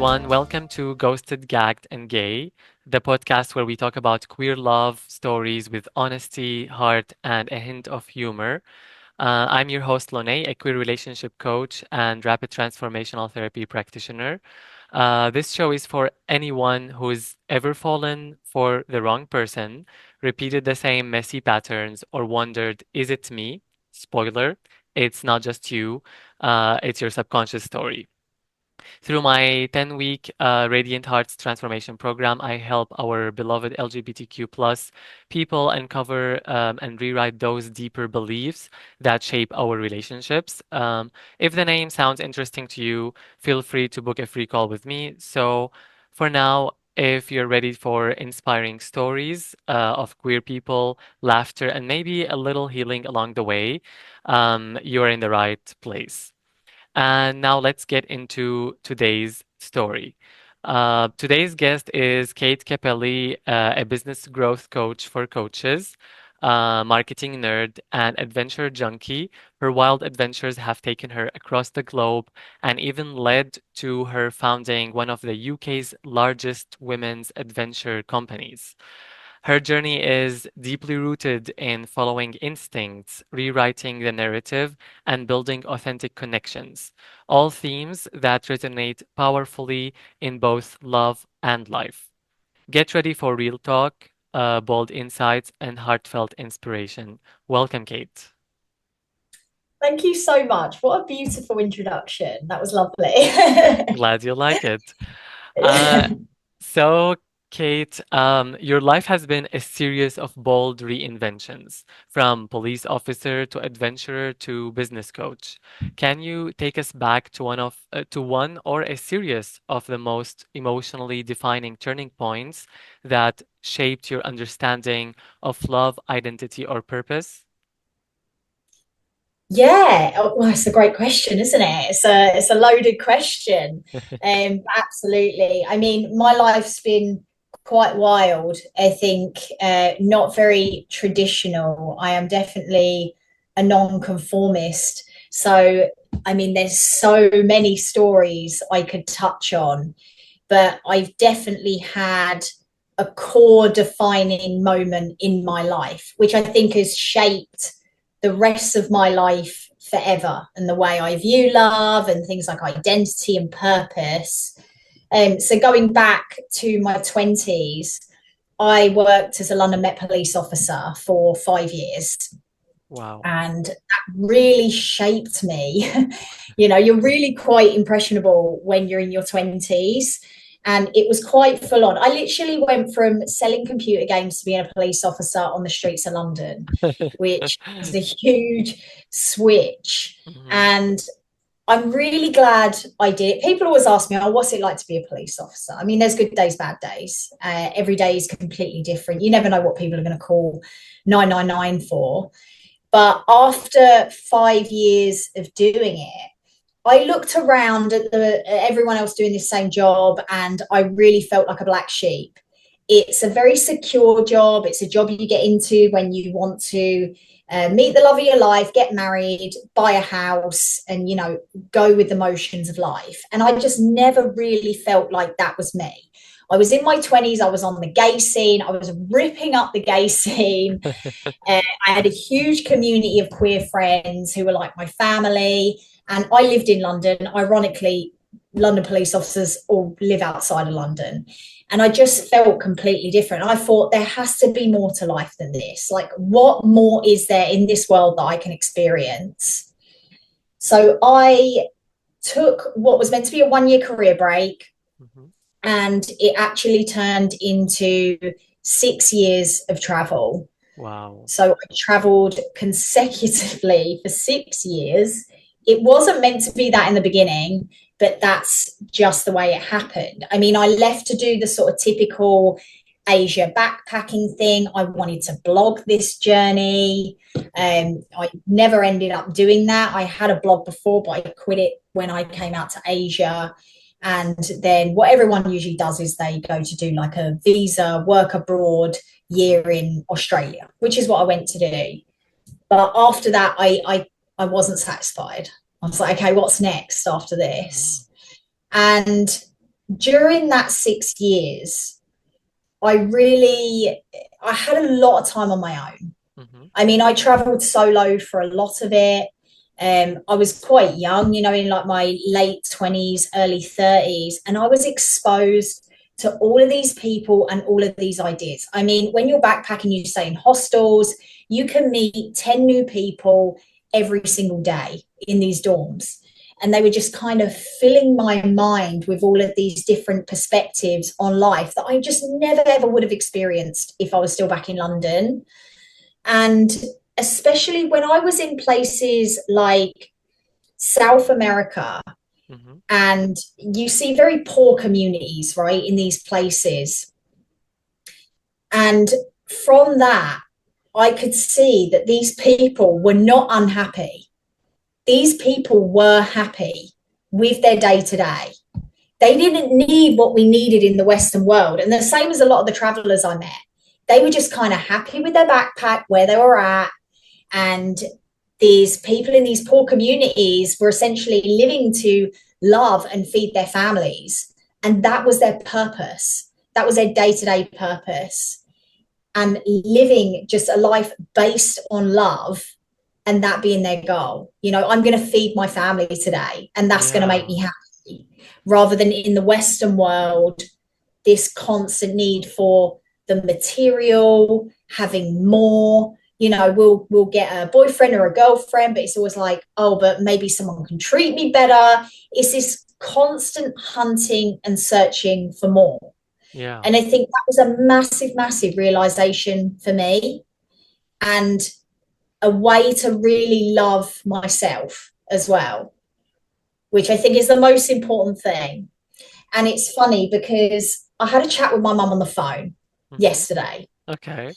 everyone. Welcome to Ghosted, Gagged, and Gay, the podcast where we talk about queer love stories with honesty, heart, and a hint of humor. I'm your host, Lone, a queer relationship coach and rapid transformational therapy practitioner. This show is for anyone who's ever fallen for the wrong person, repeated the same messy patterns, or wondered, is it me? Spoiler, it's not just you, it's your subconscious story. Through my 10-week Radiant Hearts transformation program, I help our beloved LGBTQ plus people uncover and rewrite those deeper beliefs that shape our relationships. If the name sounds interesting to you, feel free to book a free call with me. So, for now, if you're ready for inspiring stories of queer people, laughter, and maybe a little healing along the way, you're in the right place. And now let's get into today's story. Today's guest is Kate Capelli, a business growth coach for coaches, marketing nerd, and adventure junkie. Her wild adventures have taken her across the globe and even led to her founding one of the UK's largest women's adventure companies. Her journey is deeply rooted in following instincts, rewriting the narrative, and building authentic connections, all themes that resonate powerfully in both love and life. Get ready for real talk, bold insights, and heartfelt inspiration. Welcome, Kate. Thank you so much. What a beautiful introduction. That was lovely. Glad you like it. Uh, so, Kate, your life has been a series of bold reinventions, from police officer to adventurer to business coach. Can you take us back to one or a series of the most emotionally defining turning points that shaped your understanding of love, identity, or purpose? Yeah, well, it's a great question, isn't it? It's a loaded question. Absolutely. I mean, my life's been quite wild. I think not very traditional. I am definitely a non-conformist. So, I mean, there's so many stories I could touch on, but I've definitely had a core defining moment in my life, which I think has shaped the rest of my life forever and the way I view love and things like identity and purpose. So going back to my 20s, I worked as a London Met Police officer for 5 years. Wow. And that really shaped me. You know, you're really quite impressionable when you're in your 20s. And it was quite full on. I literally went from selling computer games to being a police officer on the streets of London, which was a huge switch. Mhm. And I'm really glad I did it. People always ask me, oh, what's it like to be a police officer? I mean, there's good days, bad days. Every day is completely different. You never know what people are going to call 999 for. But after 5 years of doing it, I looked around at everyone else doing this same job, and I really felt like a black sheep. It's a very secure job. It's a job you get into when you want to meet the love of your life, get married, buy a house, and go with the motions of life. And I just never really felt like that was me. I was in my 20s. I was on the gay scene. I was ripping up the gay scene. I had a huge community of queer friends who were like my family. And I lived in London. Ironically, London police officers all live outside of London. And I just felt completely different. I thought there has to be more to life than this. Like, what more is there in this world that I can experience? So I took what was meant to be a 1 year career break, Mhm. and it actually turned into 6 years of travel. Wow. So I traveled consecutively for 6 years. It wasn't meant to be that in the beginning, but that's just the way it happened. I mean, I left to do the sort of typical Asia backpacking thing. I wanted to blog this journey. I never ended up doing that. I had a blog before, but I quit it when I came out to Asia. And then what everyone usually does is they go to do like a visa, work abroad year in Australia, which is what I went to do. But after that, I wasn't satisfied. I was like, okay, what's next after Mhm. this? And during that 6 years, I had a lot of time on my own. Mm-hmm. I mean, I traveled solo for a lot of it. I was quite young, in like my late 20s, early 30s, and I was exposed to all of these people and all of these ideas. I mean, when you're backpacking, you stay in hostels, you can meet 10 new people every single day in these dorms. And they were just kind of filling my mind with all of these different perspectives on life that I just never ever would have experienced if I was still back in London. And especially when I was in places like South America, Mm-hmm. and you see very poor communities, right, in these places. And from that, I could see that these people were not unhappy. These people were happy with their day to day. They didn't need what we needed in the Western world. And the same as a lot of the travelers I met, they were just kind of happy with their backpack, where they were at. And these people in these poor communities were essentially living to love and feed their families. And that was their purpose. That was their day to day purpose. And living just a life based on love and that being their goal. I'm going to feed my family today and that's going to make Yeah. me happy. Rather than in the Western world, this constant need for the material, having more. We'll get a boyfriend or a girlfriend, but it's always like, oh, but maybe someone can treat me better. It's this constant hunting and searching for more. Yeah. And I think that was a massive, massive realization for me, and a way to really love myself as well, which I think is the most important thing. And it's funny because I had a chat with my mum on the phone Mm-hmm. yesterday, Okay.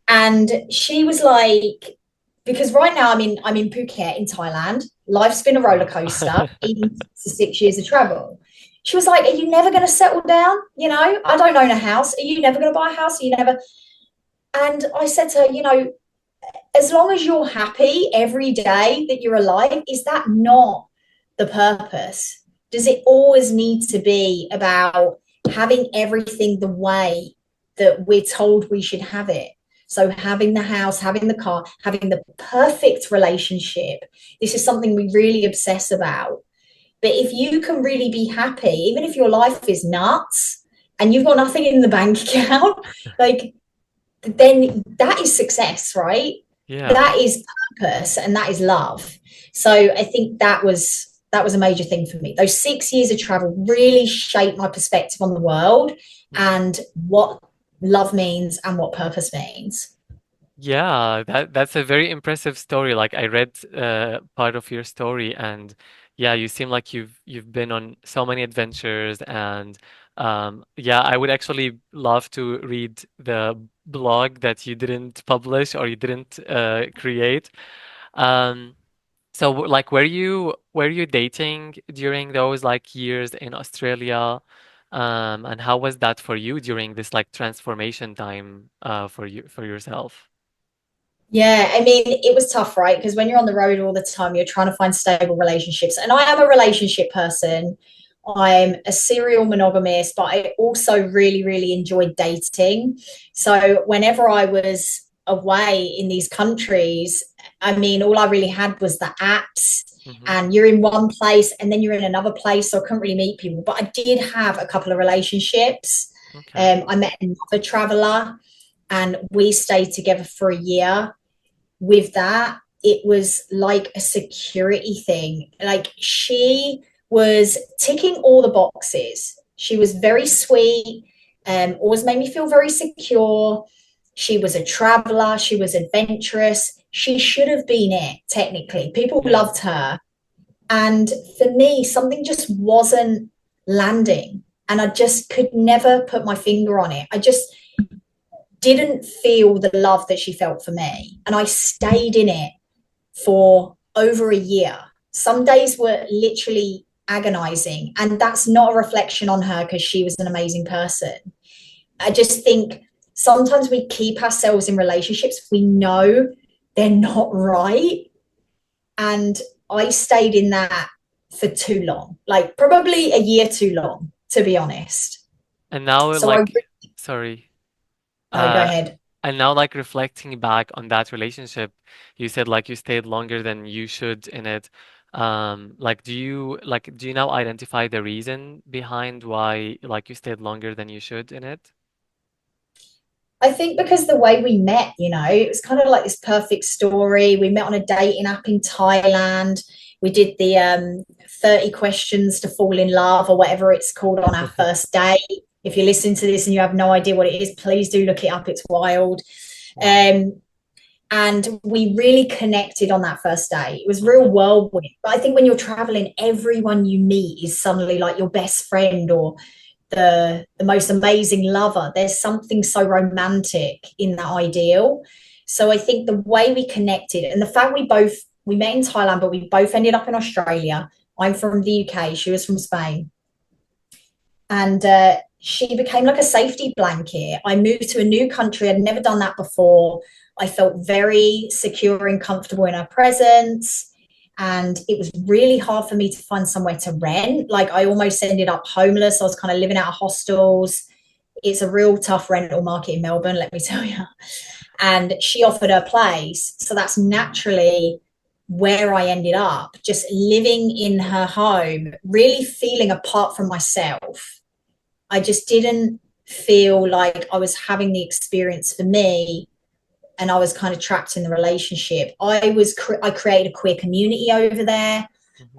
and she was like, because right now I'm in Phuket in Thailand. Life's been a roller Wow. coaster, even to 6 years of travel. She was like, "Are you never going to settle down? I don't own a house. Are you never going to buy a house? Are you never?" And I said to her, as long as you're happy every day that you're alive, is that not the purpose? Does it always need to be about having everything the way that we're told we should have it? So, having the house, having the car, having the perfect relationship. This is something we really obsess about. But if you can really be happy, even if your life is nuts and you've got nothing in the bank account, like, then that is success, right? Yeah. That is purpose and that is love. So I think that was a major thing for me. Those 6 years of travel really shaped my perspective on the world Mm-hmm. and what love means and what purpose means. Yeah, that's a very impressive story. Like I read part of your story, and yeah, you seem like you've been on so many adventures, and yeah, I would actually love to read the blog that you didn't publish or you didn't create. Um, so like, were you dating during those like years in Australia? And how was that for you during this like transformation time for yourself? Yeah, I mean, it was tough, right? Because when you're on the road all the time, you're trying to find stable relationships. And I am a relationship person. I'm a serial monogamist, but I also really, really enjoyed dating. So whenever I was away in these countries, I mean, all I really had was the apps, Mm-hmm. and you're in one place and then you're in another place. So I couldn't really meet people. But I did have a couple of relationships. Okay. I met another traveler and we stayed together for a year. With that, it was like a security thing. Like, she was ticking all the boxes. She was very sweet, always made me feel very secure. She was a traveler, she was adventurous. She should have been it, technically. People Yeah. loved her. And for me, something just wasn't landing. And I just could never put my finger on it. I just didn't feel the love that she felt for me. And I stayed in it for over a year. Some days were literally agonizing. And that's not a reflection on her because she was an amazing person. I just think sometimes we keep ourselves in relationships we know they're not right. And I stayed in that for too long, like probably a year too long, to be honest. And now, So I sorry. no, go Uh, ahead. and now, like reflecting back on that relationship, you said like you stayed longer than you should in it. Like, do you now identify the reason behind why like you stayed longer than you should in it? I think because the way we met, it was kind of like this perfect story. We met on a dating app in Thailand. We did the 30 questions to fall in love or whatever it's called on our first date. If you're listening to this and you have no idea what it is, please do look it up. It's wild. Wow. Um, and we really connected on that first day. It was real Hmm. whirlwind. But I think when you're traveling, everyone you meet is suddenly like your best friend or the most amazing lover. There's something so romantic in that ideal. So I think the way we connected and the fact we met in Thailand, but we both ended up in Australia. I'm from the UK, she was from Spain. And she became like a safety blanket. I moved to a new country. I'd never done that before. I felt very secure and comfortable in her presence. And it was really hard for me to find somewhere to rent. Like I almost ended up homeless. I was kind of living out of hostels. It's a real tough rental market in Melbourne, let me tell you. And she offered her place. So that's naturally where I ended up, just living in her home, really feeling apart from myself. I just didn't feel like I was having the experience for me and I was kind of trapped in the relationship. I created a queer community over there.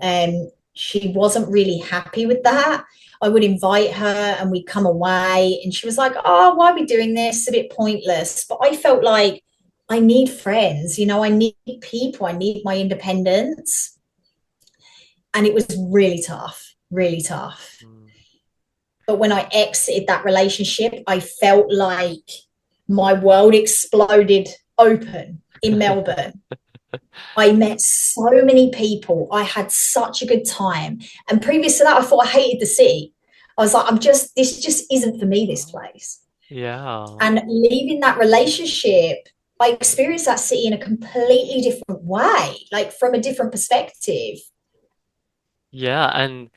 Hmm. She wasn't really happy with that. I would invite her and we'd come away and she was like, "Oh, why are we doing this? It's a bit pointless." But I felt like I need friends, I need people, I need my independence. And it was really tough, really tough. But when I exited that relationship, I felt like my world exploded open in Melbourne. I met so many people. I had such a good time. And previous to that, I thought I hated the city. I was like, this just isn't for me, this place. Yeah. And leaving that relationship, I experienced that city in a completely different way, like from a different perspective. Yeah, and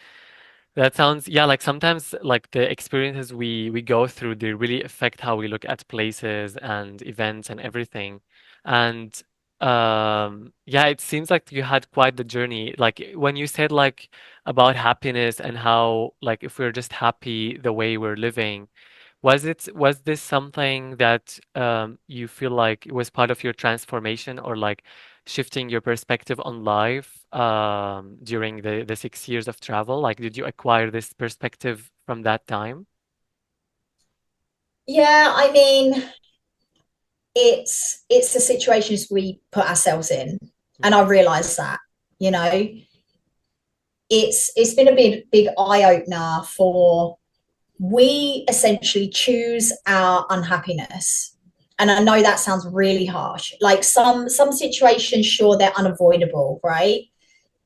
that sounds, yeah, like sometimes like the experiences we go through, they really affect how we look at places and events and everything. And yeah, it seems like you had quite the journey. Like when you said like about happiness and how like if we're just happy the way we're living, was this something that you feel like it was part of your transformation or like shifting your perspective on life during the 6 years of travel? Like, did you acquire this perspective from that time? Yeah, I mean, it's the situations we put ourselves in. And I Mhm. realized that, you know, it's been a big eye opener for we essentially choose our unhappiness. And I know that sounds really harsh. Like some situations, sure, they're unavoidable, right?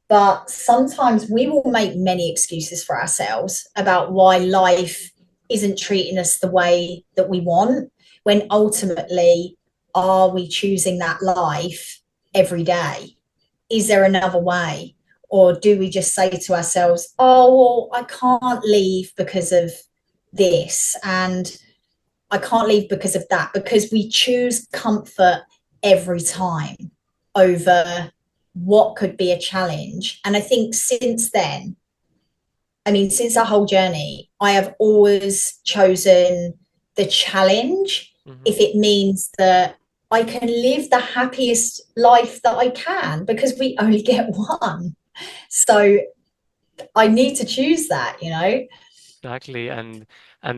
But sometimes we will make many excuses for ourselves about why life isn't treating us the way that we want, when ultimately, are we choosing that life every day? Is there another way? Or do we just say to ourselves, "Oh, well, I can't leave because of this, and I can't leave because of that," because we choose comfort every time over what could be a challenge. And I think since then, I mean, since our whole journey, I have always chosen the challenge Hmm. if it means that I can live the happiest life that I can because we only get one. So I need to choose that. Exactly. And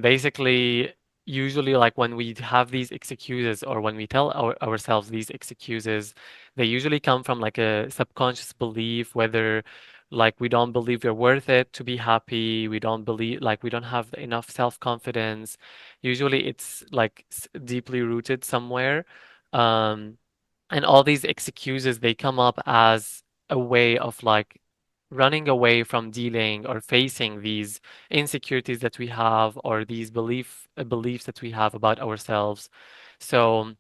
basically usually like when we have these excuses or when we tell ourselves these excuses, they usually come from like a subconscious belief, whether like we don't believe we're worth it to be happy, we don't believe like we don't have enough self-confidence. Usually it's like deeply rooted somewhere. Um, and all these excuses, they come up as a way of like running away from dealing or facing these insecurities that we have or these beliefs that we have about ourselves. So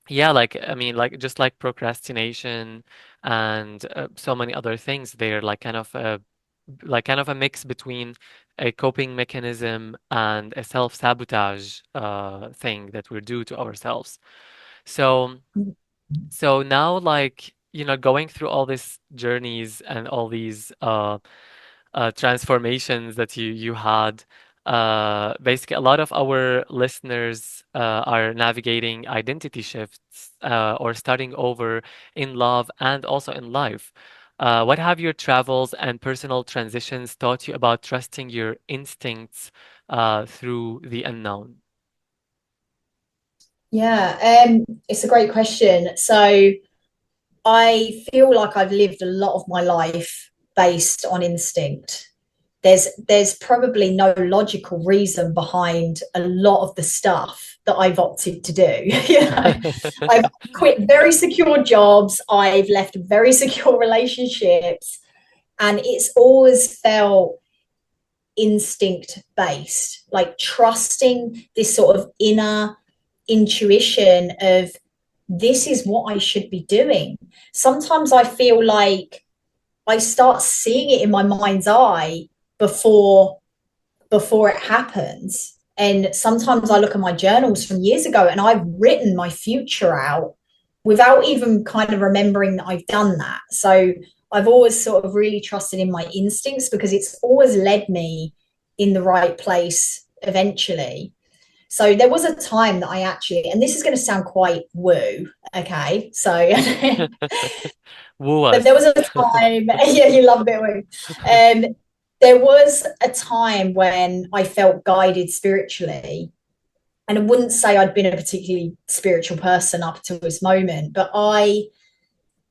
yeah, like I mean, like just like procrastination and so many other things, they're like kind of a mix between a coping mechanism and a self-sabotage thing that we do to ourselves. So so now, like, going through all these journeys and all these transformations that you had, basically, a lot of our listeners are navigating identity shifts or starting over in love and also in life. What have your travels and personal transitions taught you about trusting your instincts through the unknown? Yeah, it's a great question. So I feel like I've lived a lot of my life based on instinct. There's probably no logical reason behind a lot of the stuff that I've opted to do. I've quit very secure jobs, I've left very secure relationships, and it's always felt instinct based, like trusting this sort of inner intuition of this is what I should be doing. Sometimes I feel like I start seeing it in my mind's eye before it happens. And sometimes I look at my journals from years ago and I've written my future out without even kind of remembering that I've done that. So I've always sort of really trusted in my instincts because it's always led me in the right place eventually. So there was a time that I actually, and this is going to sound quite woo, okay? So, Woo but us. there was a time, yeah, you love a bit of woo. There was a time when I felt guided spiritually, and I wouldn't say I'd been a particularly spiritual person up to this moment, but I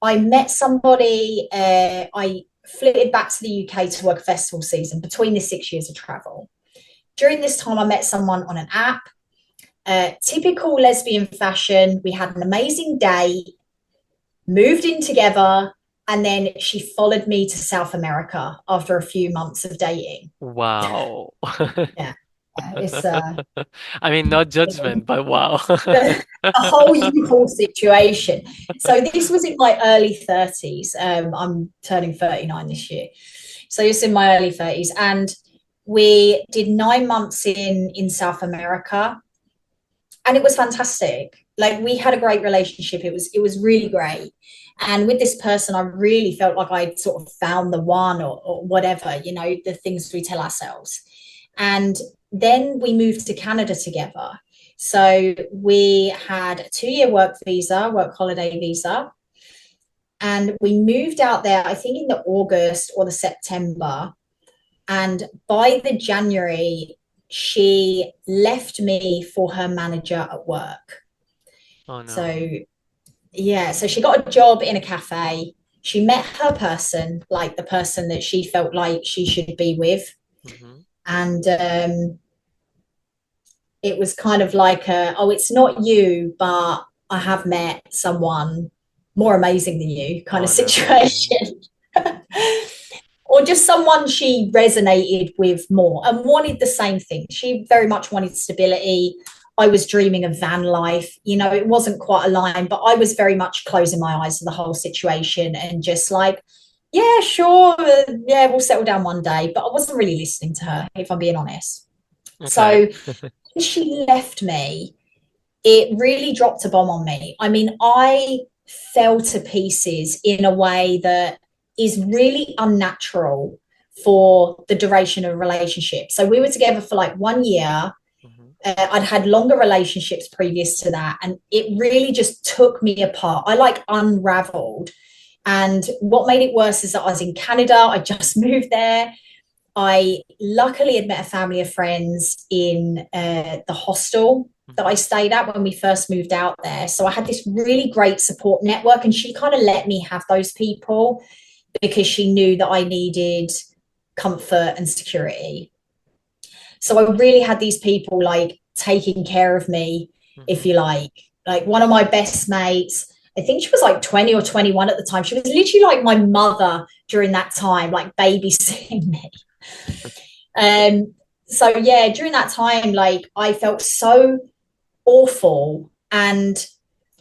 met somebody. I flitted back to the UK to work festival season between the 6 years of travel. During this time, I met someone on an app. Typical lesbian fashion. We had an amazing day, moved in together, and then she followed me to South America after a few months of dating. Wow. Yeah, it's I mean, not judgment, but wow. a whole U-Haul situation. So this was in my early 30s. I'm turning 39 this year. So it's in my early 30s. And we did 9 months in South America. And it was fantastic. Like we had a great relationship. It was really great. And with this person, I really felt like I'd sort of found the one or whatever, the things we tell ourselves. And then we moved to Canada together. So we had a 2 year work holiday visa. And we moved out there, I think in the August or the September. And by the January, she left me for her manager at work. Oh no. So, yeah, so she got a job in a cafe. She met her person, like the person that she felt like she should be with. Hmm. And it was kind of like, oh, it's not you, but I have met someone more amazing than you kind of Oh no. situation. Or just someone she resonated with more and wanted the same thing. She very much wanted stability. I was dreaming of van life. It wasn't quite aligned, but I was very much closing my eyes to the whole situation and just like, yeah, sure. Yeah, we'll settle down one day. But I wasn't really listening to her, if I'm being honest. Okay. So when she left me, it really dropped a bomb on me. I mean, I fell to pieces in a way that is really unnatural for the duration of a relationship. So we were together for like 1 year. Hmm. I'd had longer relationships previous to that, and it really just took me apart. I like unraveled. And what made it worse is that I was in Canada. I just moved there. I luckily had met a family of friends in the hostel that I Hmm. stayed at when we first moved out there. So I had this really great support network, and she kind of let me have those people because she knew that I needed comfort and security. So I really had these people like taking care of me, if Hmm. you like. Like one of my best mates, I think she was like 20 or 21 at the time. She was literally like my mother during that time, like babysitting me. So yeah, during that time, like I felt so awful. And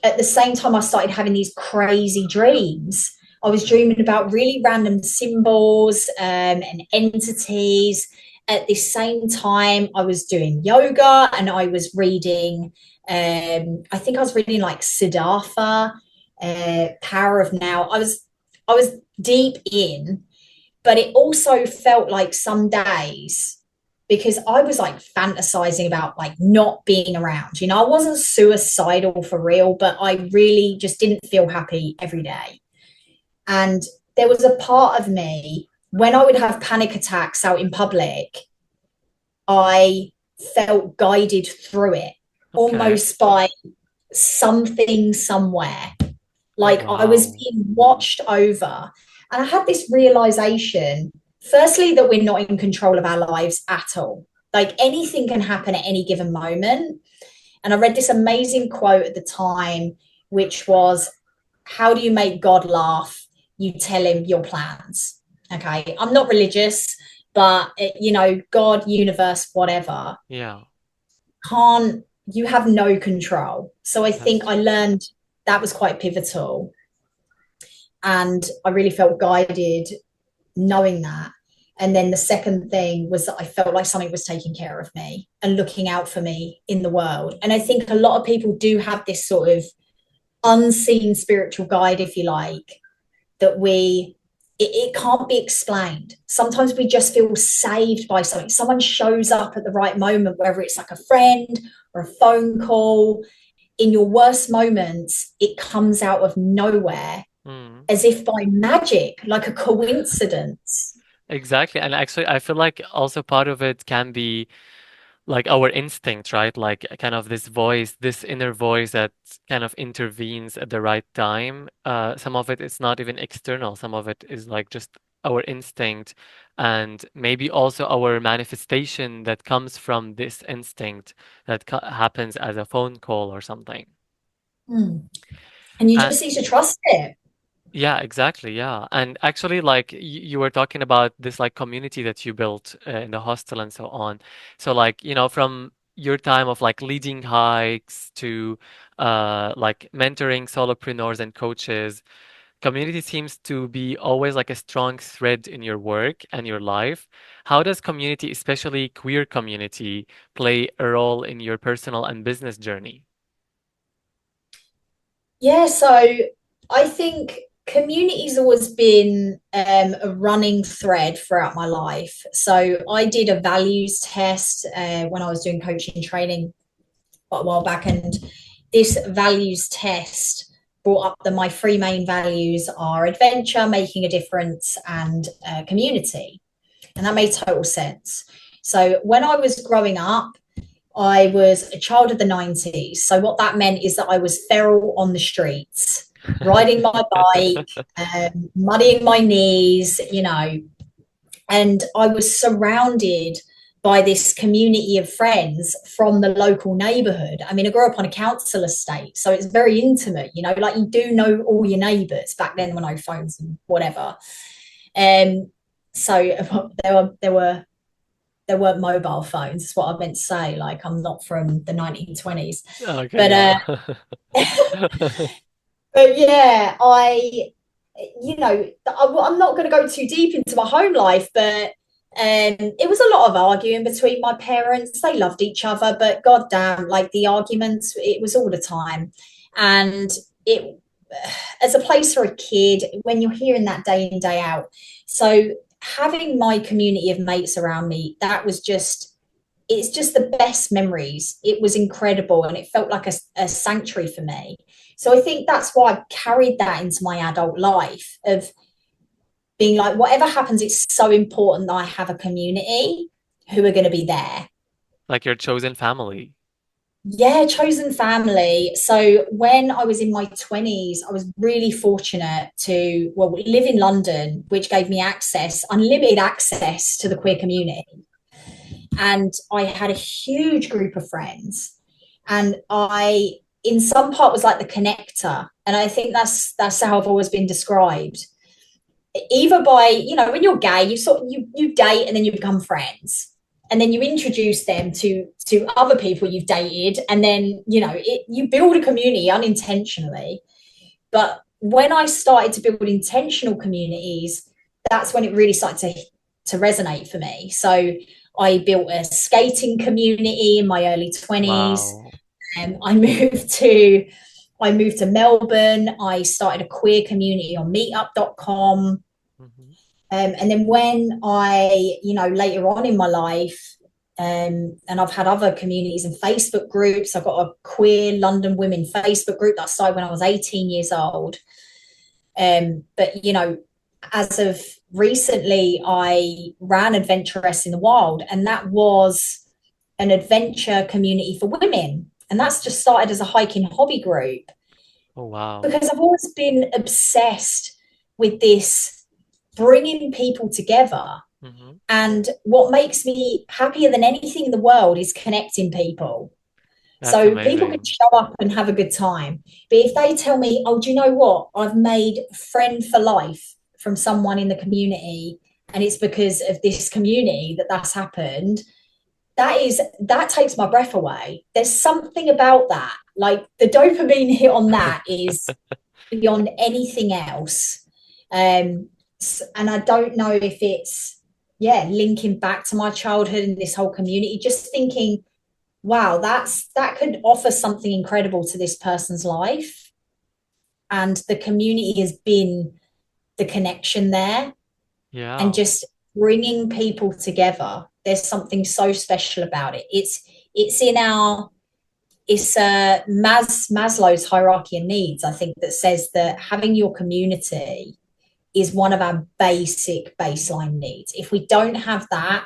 at the same time, I started having these crazy dreams. I was dreaming about really random symbols and entities. at the same time, I was doing yoga and I was reading, I think I was reading like Siddhartha, Power of Now. I was deep in, but it also felt like some days because I was like fantasizing about like not being around. You know, I wasn't suicidal for real, but I really just didn't feel happy every day. And there was a part of me when I would have panic attacks out in public, I felt guided through it Okay. almost by something somewhere. Oh, Like I was wow. being watched over. And I had this realization, firstly, that we're not in control of our lives at all. Like anything can happen at any given moment. And I read this amazing quote at the time, which was, how do you make God laugh? You tell him your plans. Okay. I'm not religious, but, God, universe, whatever, Yeah, can't, you have no control. So I that's think I true. learned that was quite pivotal. And I really felt guided knowing that. And then the second thing was that I felt like something was taking care of me and looking out for me in the world. And I think a lot of people do have this sort of unseen spiritual guide, if you like, that it can't be explained. Sometimes we just feel saved by something. Someone shows up at the right moment, whether it's like a friend or a phone call. In your worst moments, it comes out of nowhere Mm. as if by magic, like a coincidence. Exactly. And actually, I feel like also part of it can be like our instinct, right? Like kind of this voice, this inner voice that kind of intervenes at the right time. Some of it is not even external. Some of it is like just our instinct and maybe also our manifestation that comes from this instinct that happens as a phone call or something. Mm. And you And just need to trust it. yeah, exactly. Yeah. And actually, like you were talking about this like community that you built in the hostel and so on. So like, from your time of like leading hikes to like mentoring solopreneurs and coaches, community seems to be always like a strong thread in your work and your life. How does community, especially queer community, play a role in your personal and business journey? Yeah, so I think community's always been a running thread throughout my life. So I did a values test when I was doing coaching training quite a while back, and this values test brought up that my three main values are adventure, making a difference, and community. And that made total sense. So when I was growing up, I was a child of the 90s. So what that meant is that I was feral on the streets, riding my bike, muddying my knees, and I was surrounded by this community of friends from the local neighborhood. I mean, I grew up on a council estate, so it's very intimate, like you do know all your neighbors back then when I had phones and whatever. Um, so there weren't mobile phones, is what I meant to say. Like I'm not from the 1920s. Okay, But yeah. but yeah, I'm not going to go too deep into my home life, but it was a lot of arguing between my parents. They loved each other, but goddamn, like the arguments, it was all the time. And it, as a place for a kid, when you're hearing that day in, day out. So having my community of mates around me, it's just the best memories. It was incredible and it felt like a sanctuary for me. So I think that's why I carried that into my adult life of being like, whatever happens, it's so important that I have a community who are going to be there. Like your chosen family. Yeah, chosen family. So when I was in my 20s, I was really fortunate to, well, live in London, which gave me unlimited access to the queer community. And I had a huge group of friends. And I, in some part, was like the connector. And I think that's how I've always been described. Either by, when you're gay, you date and then you become friends. And then you introduce them to other people you've dated, and then you build a community unintentionally. But when I started to build intentional communities, that's when it really started to resonate for me. So I built a skating community in my early 20s. Wow. I moved to Melbourne. I started a queer community on meetup.com. Hmm. And then when later on in my life, and I've had other communities and Facebook groups. I've got a queer London women Facebook group that I started when I was 18 years old. But, as of recently, I ran Adventuress in the Wild, and that was an adventure community for women. And that's just started as a hiking hobby group Oh, wow. because I've always been obsessed with this bringing people together. Hmm. And what makes me happier than anything in the world is connecting people. That's So people can amazing. show up and have a good time. But if they tell me, oh, do you know what? I've made friend for life from someone in the community, and it's because of this community that's happened, that takes my breath away. There's something about that. Like the dopamine hit on that is beyond anything else. Um, and I don't know if it's, linking back to my childhood and this whole community, just thinking, wow, that could offer something incredible to this person's life. And the community has been the connection there, and Yeah. just bringing people together. There's something so special about it. It's in our it's Maslow's hierarchy of needs, I think, that says that having your community is one of our basic baseline needs. If we don't have that,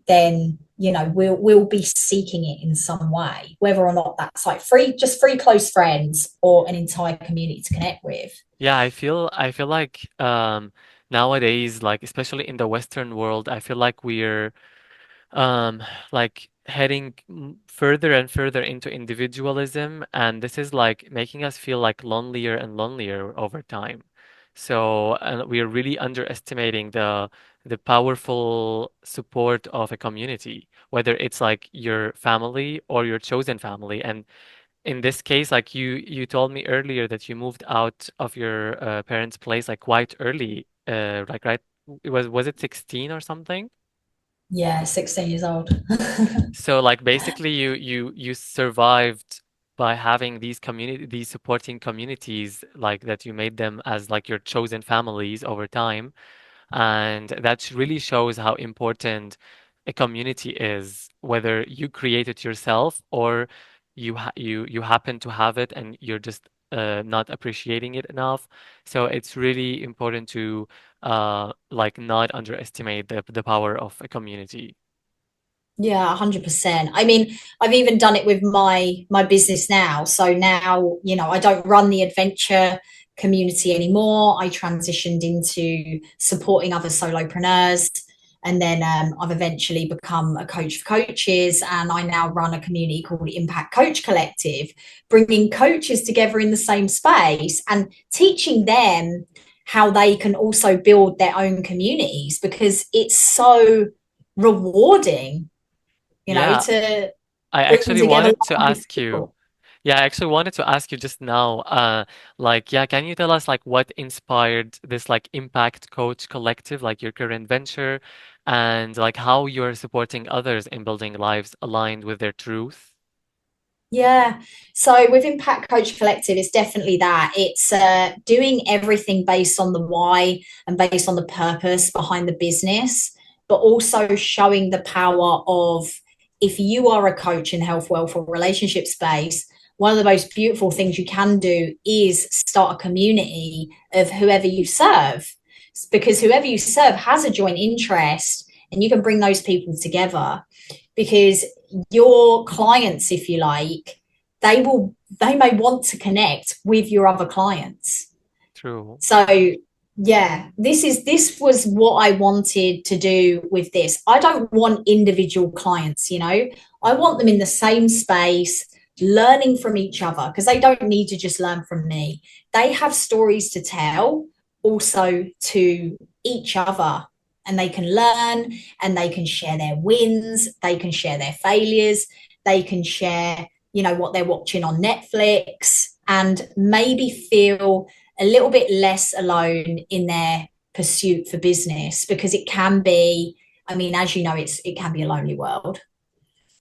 then we'll be seeking it in some way, whether or not that's like free close friends or an entire community to connect with. Yeah, I feel like nowadays, like especially in the Western world, I feel like we're like heading further and further into individualism, and this is like making us feel like lonelier and lonelier over time. So we are really underestimating the powerful support of a community, whether it's like your family or your chosen family. And in this case, like you told me earlier that you moved out of your parents' place like quite early, like right, was it 16 or something? Yeah, 16 years old. So like basically you survived by having these supporting communities, like that you made them as like your chosen families over time. And that really shows how important a community is, whether you create it yourself or you happen to have it and you're just not appreciating it enough. So it's really important to like not underestimate the power of a community. Yeah, 100%. I mean, I've even done it with my business now. So now, I don't run the adventure community anymore. I transitioned into supporting other solopreneurs. And then I've eventually become a coach for coaches. And I now run a community called Impact Coach Collective, bringing coaches together in the same space and teaching them how they can also build their own communities, because it's so rewarding, Yeah, to I bring actually together wanted to like-minded ask you. people. Yeah, I actually wanted to ask you just now, like, yeah, can you tell us like what inspired this like Impact Coach Collective, like your current venture, and like how you're supporting others in building lives aligned with their truth? Yeah. So with Impact Coach Collective, it's definitely that. It's doing everything based on the why and based on the purpose behind the business, but also showing the power of, if you are a coach in health, wealth, or relationship space, one of the most beautiful things you can do is start a community of whoever you serve, because whoever you serve has a joint interest, and you can bring those people together. Because your clients, if you like, they may want to connect with your other clients. True. So yeah, this was what I wanted to do with this. I don't want individual clients, I want them in the same space, learning from each other, because they don't need to just learn from me. They have stories to tell also to each other, and they can learn, and they can share their wins, they can share their failures, they can share, what they're watching on Netflix, and maybe feel a little bit less alone in their pursuit for business, because it can be I mean, as you know, it can be a lonely world.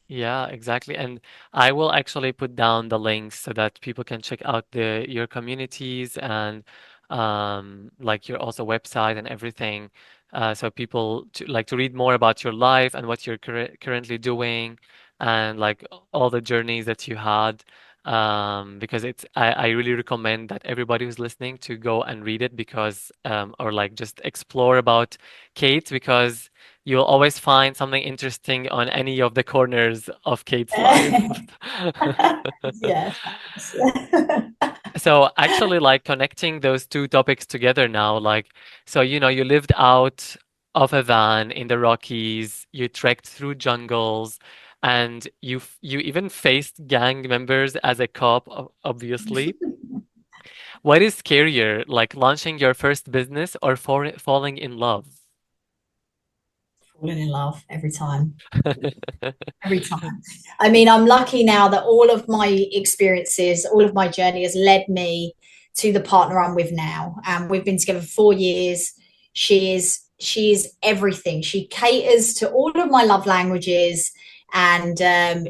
Yeah, exactly. And I will actually put down the links so that people can check out the your communities and like your also website and everything. So people to like to read more about your life and what you're currently doing and like all the journeys that you had. Because I really recommend that everybody who's listening to go and read it because or like just explore about Kate because you'll always find something interesting on any of the corners of Kate's life. Yeah, thanks. So actually like connecting those two topics together now, like so you lived out of a van in the Rockies, you trekked through jungles, and you even faced gang members as a cop, obviously. What is scarier, like launching your first business or falling in love? Falling in love every time. Every time. I mean, I'm lucky now that all of my experiences, all of my journey has led me to the partner I'm with now. And we've been together for 4 years. She is everything. She caters to all of my love languages, and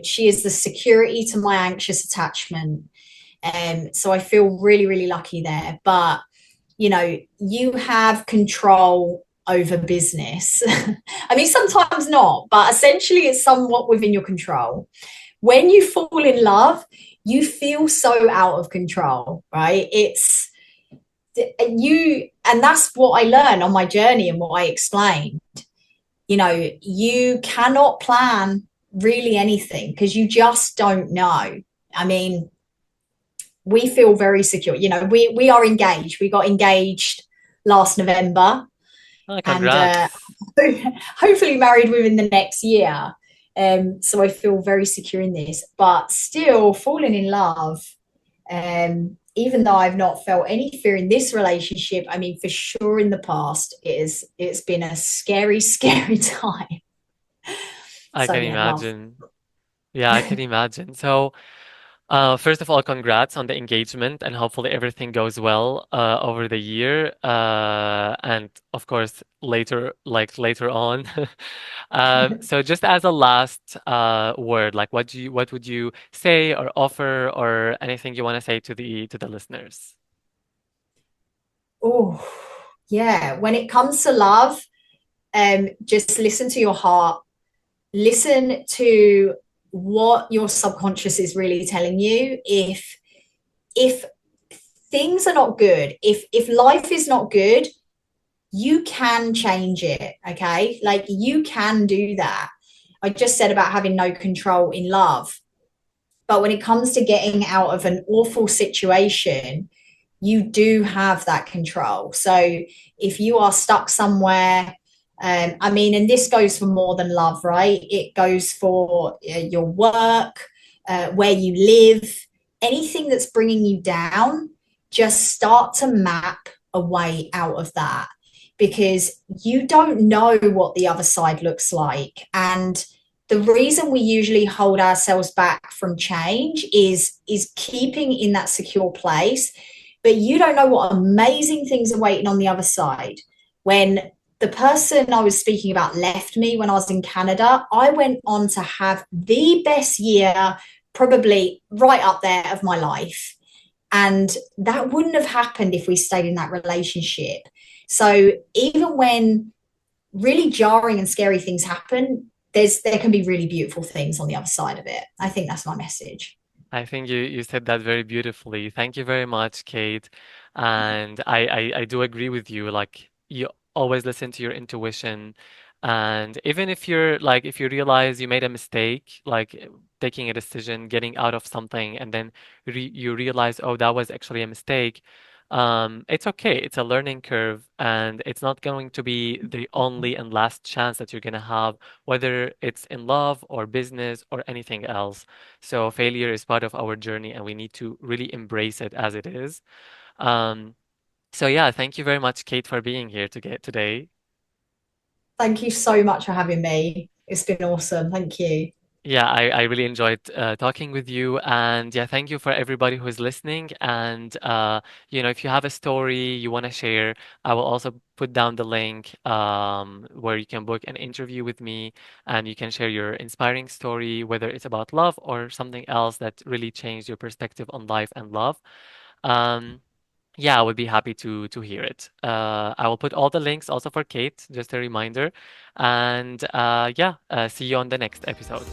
she is the security to my anxious attachment. So I feel really, really lucky there. But you have control over business. I mean, sometimes not, but essentially it's somewhat within your control. When you fall in love, you feel so out of control, right? It's you, and that's what I learned on my journey and what I explained. You cannot plan really anything because you just don't know. I mean, we feel very secure. We are engaged. We got engaged last November, Oh, and congrats. hopefully married within the next year. So I feel very secure in this, but still falling in love. Even though I've not felt any fear in this relationship, I mean, for sure in the past, it's been a scary, scary time. I So can yeah, love. imagine. Yeah, I can imagine. So, first of all, congrats on the engagement, and hopefully everything goes well over the year. And of course, later on. So just as a last word, like what would you say or offer or anything you want to say to the listeners? Oh, yeah. When it comes to love, just listen to your heart. Listen to what your subconscious is really telling you. If things are not good, if life is not good, you can change it. Okay, like you can do that. I just said about having no control in love, but when it comes to getting out of an awful situation, you do have that control. So if you are stuck somewhere, I mean, and this goes for more than love, right? It goes for your work, where you live, anything that's bringing you down, just start to map a way out of that, because you don't know what the other side looks like. And the reason we usually hold ourselves back from change is keeping in that secure place, but you don't know what amazing things are waiting on the other side. When the person I was speaking about left me when I was in Canada, I went on to have the best year, probably right up there, of my life. And that wouldn't have happened if we stayed in that relationship. So even when really jarring and scary things happen, there can be really beautiful things on the other side of it. I think that's my message. I think you said that very beautifully. Thank you very much, Kate. And I do agree with you. Like you always listen to your intuition. And even if you're like if you realize you made a mistake, like taking a decision, getting out of something, and then you realize, oh, that was actually a mistake, it's okay. It's a learning curve, and it's not going to be the only and last chance that you're gonna have, whether it's in love or business or anything else. So failure is part of our journey, and we need to really embrace it as it is. Um, so yeah, thank you very much, Kate, for being here to get today. Thank you so much for having me. It's been awesome. Thank you. Yeah, I really enjoyed talking with you. And yeah, thank you for everybody who is listening. And, if you have a story you want to share, I will also put down the link where you can book an interview with me and you can share your inspiring story, whether it's about love or something else that really changed your perspective on life and love. Um, yeah, I would be happy to hear it. I will put all the links also for Kate, just a reminder. And yeah, see you on the next episode.